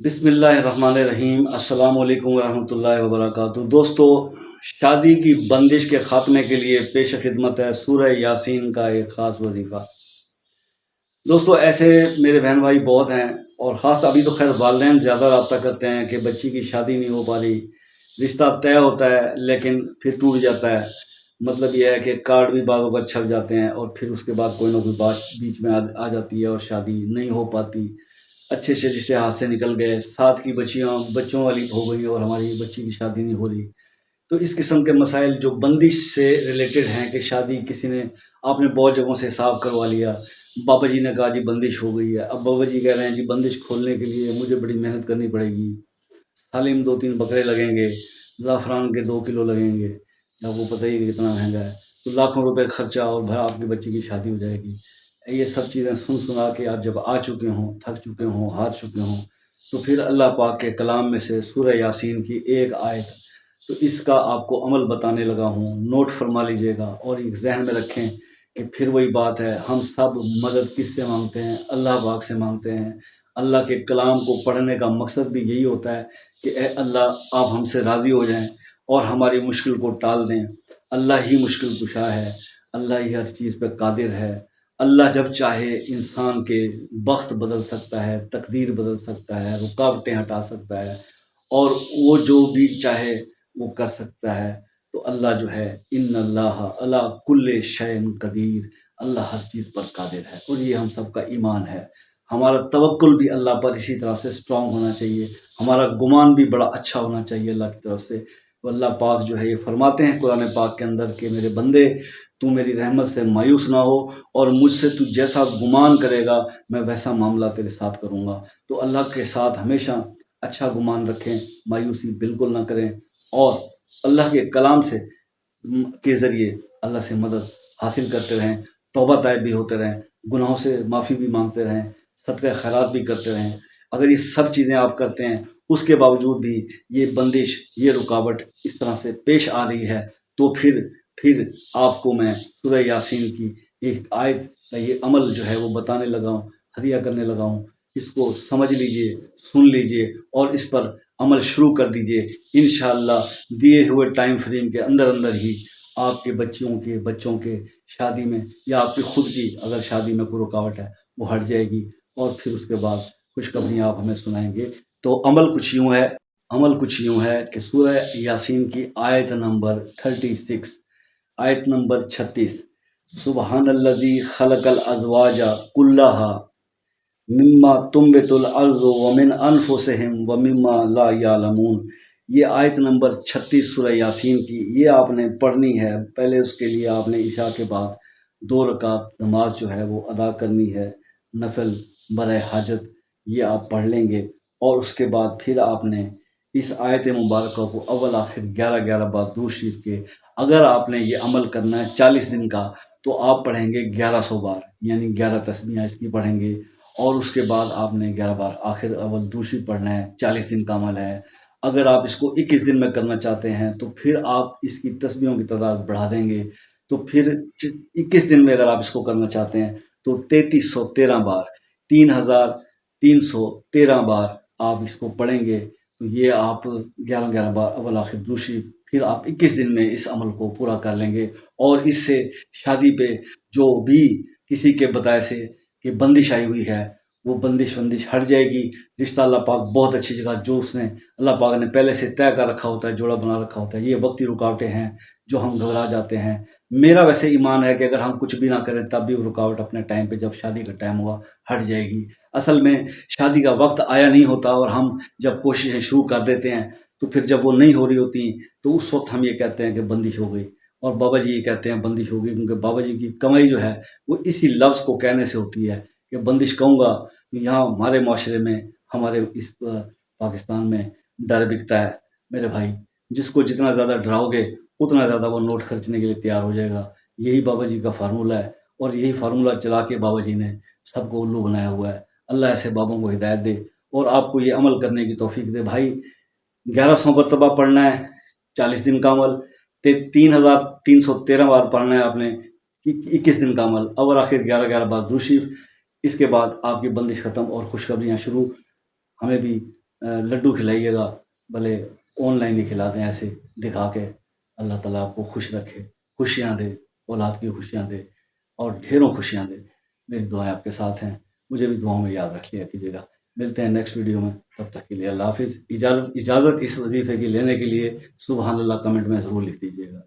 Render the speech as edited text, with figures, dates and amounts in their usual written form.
بسم اللہ الرحمن الرحیم۔ السلام علیکم ورحمۃ اللہ وبرکاتہ۔ دوستو، شادی کی بندش کے خاتمے کے لیے پیش خدمت ہے سورہ یاسین کا ایک خاص وظیفہ۔ دوستو، ایسے میرے بہن بھائی بہت ہیں، اور خاص ابھی تو خیر والدین زیادہ رابطہ کرتے ہیں کہ بچی کی شادی نہیں ہو پا رہی، رشتہ طے ہوتا ہے لیکن پھر ٹوٹ جاتا ہے۔ مطلب یہ ہے کہ کارڈ بھی بعض اوقات چھپ جاتے ہیں اور پھر اس کے بعد کوئی نہ کوئی بات بیچ میں آ جاتی ہے اور شادی نہیں ہو پاتی۔ اچھے سے رشتے ہاتھ سے نکل گئے، ساتھ کی بچوں والی ہو گئی اور ہماری بچی کی شادی نہیں ہو رہی۔ تو اس قسم کے مسائل جو بندش سے ریلیٹڈ ہیں کہ شادی کسی نے، آپ نے بہت جگہوں سے حساب کروا لیا، بابا جی نے کہا جی بندش ہو گئی ہے، اب بابا جی کہہ رہے ہیں جی بندش کھولنے کے لیے مجھے بڑی محنت کرنی پڑے گی، سالم 2-3 بکرے لگیں گے، زعفران کے 2 کلو لگیں گے، یا وہ پتہ ہی کہ کتنا مہنگا ہے، تو لاکھوں روپے خرچہ اور بھر آپ کی بچی کی شادی ہو جائے گی۔ یہ سب چیزیں سنا کے آپ جب آ چکے ہوں، تھک چکے ہوں، ہار چکے ہوں، تو پھر اللہ پاک کے کلام میں سے سورہ یاسین کی ایک آیت، تو اس کا آپ کو عمل بتانے لگا ہوں، نوٹ فرما لیجئے گا اور ایک ذہن میں رکھیں کہ پھر وہی بات ہے، ہم سب مدد کس سے مانگتے ہیں؟ اللہ پاک سے مانگتے ہیں۔ اللہ کے کلام کو پڑھنے کا مقصد بھی یہی ہوتا ہے کہ اے اللہ، آپ ہم سے راضی ہو جائیں اور ہماری مشکل کو ٹال دیں۔ اللہ ہی مشکل کشا ہے، اللہ ہی ہر چیز پہ قادر ہے۔ اللہ جب چاہے انسان کے بخت بدل سکتا ہے، تقدیر بدل سکتا ہے، رکاوٹیں ہٹا سکتا ہے، اور وہ جو بھی چاہے وہ کر سکتا ہے۔ تو اللہ جو ہے، ان اللہ علی کل شیء قدیر، اللہ ہر چیز پر قادر ہے، اور یہ ہم سب کا ایمان ہے۔ ہمارا توکل بھی اللہ پر اسی طرح سے اسٹرانگ ہونا چاہیے، ہمارا گمان بھی بڑا اچھا ہونا چاہیے اللہ کی طرف سے۔ تو اللہ پاک جو ہے یہ فرماتے ہیں قرآن پاک کے اندر کہ میرے بندے، تو میری رحمت سے مایوس نہ ہو، اور مجھ سے تو جیسا گمان کرے گا میں ویسا معاملہ تیرے ساتھ کروں گا۔ تو اللہ کے ساتھ ہمیشہ اچھا گمان رکھیں، مایوسی بالکل نہ کریں، اور اللہ کے کلام سے کے ذریعے اللہ سے مدد حاصل کرتے رہیں، توبہ طائب بھی ہوتے رہیں، گناہوں سے معافی بھی مانگتے رہیں، صدقہ خیرات بھی کرتے رہیں۔ اگر یہ سب چیزیں آپ کرتے ہیں، اس کے باوجود بھی یہ بندش، یہ رکاوٹ اس طرح سے پیش آ رہی ہے، تو پھر آپ کو میں سورہ یاسین کی ایک آیت کا یہ عمل جو ہے وہ بتانے لگا ہوں، ہدیہ کرنے لگا ہوں۔ اس کو سمجھ لیجئے، سن لیجئے، اور اس پر عمل شروع کر دیجئے۔ انشاءاللہ دیے ہوئے ٹائم فریم کے اندر ہی آپ کے بچوں کے شادی میں، یا آپ کی خود کی اگر شادی میں کوئی رکاوٹ ہے وہ ہٹ جائے گی، اور پھر اس کے بعد خوشخبریاں آپ ہمیں سنائیں گے۔ تو عمل کچھ یوں ہے کہ سورہ یاسین کی آیت نمبر 36، آیت نمبر 36، سبحان الذی خلق الازواج کلھا مما تنبت الارض ومن انفسہم ومما لا یعلمون۔ یہ آیت نمبر 36 سورہ یاسین کی، یہ آپ نے پڑھنی ہے۔ پہلے اس کے لیے آپ نے عشاء کے بعد 2 رکعت نماز جو ہے وہ ادا کرنی ہے، نفل برائے حاجت، یہ آپ پڑھ لیں گے، اور اس کے بعد پھر آپ نے اس آیت مبارکہ کو اول آخر 11 بار درود شریف کے، اگر آپ نے یہ عمل کرنا ہے 40 دن کا، تو آپ پڑھیں گے 1100 بار، یعنی 11 تسبیحیں اس کی پڑھیں گے، اور اس کے بعد آپ نے 11 بار آخر اول درود شریف پڑھنا ہے۔ 40 دن کا عمل ہے۔ اگر آپ اس کو 21 دن میں کرنا چاہتے ہیں تو پھر آپ اس کی تسبیحوں کی تعداد بڑھا دیں گے، تو پھر 21 دن میں اگر آپ اس کو کرنا چاہتے ہیں تو 3313 بار، 3313 بار آپ اس کو پڑھیں گے۔ تو یہ آپ 11 بار اول آخر درود شریف، پھر آپ 21 دن میں اس عمل کو پورا کر لیں گے، اور اس سے شادی پہ جو بھی کسی کے بتائے سے کہ بندش آئی ہوئی ہے، وہ بندش ہٹ جائے گی۔ رشتہ اللہ پاک بہت اچھی جگہ، جو اس نے اللہ پاک نے پہلے سے طے کر رکھا ہوتا ہے، جوڑا بنا رکھا ہوتا ہے، یہ وقتی رکاوٹیں ہیں جو ہم گھبرا جاتے ہیں۔ میرا ویسے ایمان ہے کہ اگر ہم کچھ بھی نہ کریں تب بھی وہ رکاوٹ اپنے ٹائم پہ، جب شادی کا ٹائم ہوا، ہٹ جائے گی۔ اصل میں شادی کا وقت آیا نہیں ہوتا، اور ہم جب کوششیں شروع کر دیتے ہیں تو پھر جب وہ نہیں ہو رہی ہوتی تو اس وقت ہم یہ کہتے ہیں کہ بندش ہو گئی، اور بابا جی یہ کہتے ہیں بندش ہو گئی، کیونکہ بابا جی کی کمائی جو ہے وہ اسی لفظ کو کہنے سے ہوتی ہے کہ بندش کہوں گا۔ یہاں ہمارے معاشرے میں، ہمارے اس پاکستان میں ڈر بکتا ہے میرے بھائی، جس کو جتنا زیادہ ڈراؤ گے اتنا زیادہ وہ نوٹ خرچنے کے لیے تیار ہو جائے گا۔ یہی بابا جی کا فارمولہ ہے، اور یہی فارمولہ چلا کے بابا جی نے سب کو الو بنایا ہوا ہے۔ اللہ ایسے بابوں کو ہدایت دے اور آپ کو یہ عمل کرنے کی توفیق دے۔ بھائی 1100 مرتبہ پڑھنا ہے، 40 دن کا عمل، 3313 بار پڑھنا ہے آپ نے، 21 دن کا عمل، اول آخر 11 بار درود شریف، اس کے بعد آپ کی بندش ختم اور خوشخبریاں شروع۔ ہمیں بھی لڈو کھلائیے گا، بھلے آن لائن ہی کھلا دیں ایسے دکھا کے۔ اللہ تعالیٰ آپ کو خوش رکھے، خوشیاں دے، اولاد کی خوشیاں دے اور ڈھیروں خوشیاں دے۔ میری دعائیں آپ کے ساتھ ہیں، مجھے بھی دعاؤں میں یاد رکھ لیا کیجیے گا۔ ملتے ہیں نیکسٹ ویڈیو میں، تب تک کے لیے اللہ حافظ۔ اجازت اس وظیفے کی لینے کے لیے سبحان اللہ کمنٹ میں ضرور لکھ دیجیے گا۔